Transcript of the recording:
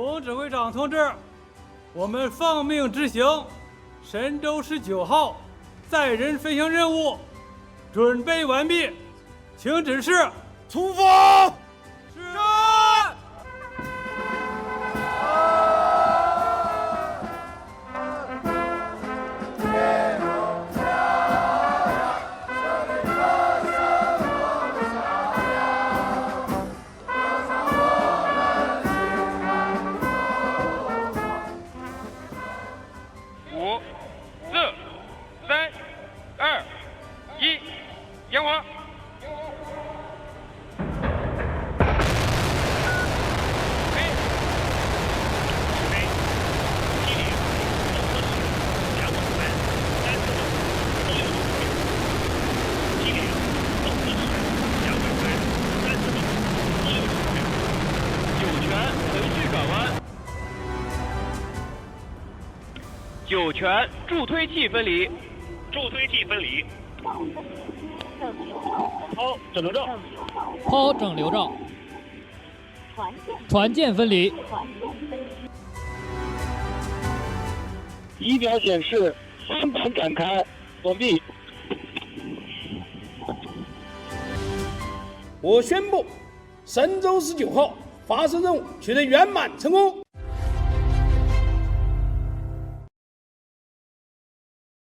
总指挥长同志，我们奉命执行神舟19号载人飞行任务，准备完毕，请指示。出发。是。5、4、3、2、1，点火！酒泉助推器分离，抛整流罩，抛整流罩，船舰分离。仪表显示帆船展开，锁闭。我宣布，神舟19号发射任务取得圆满成功。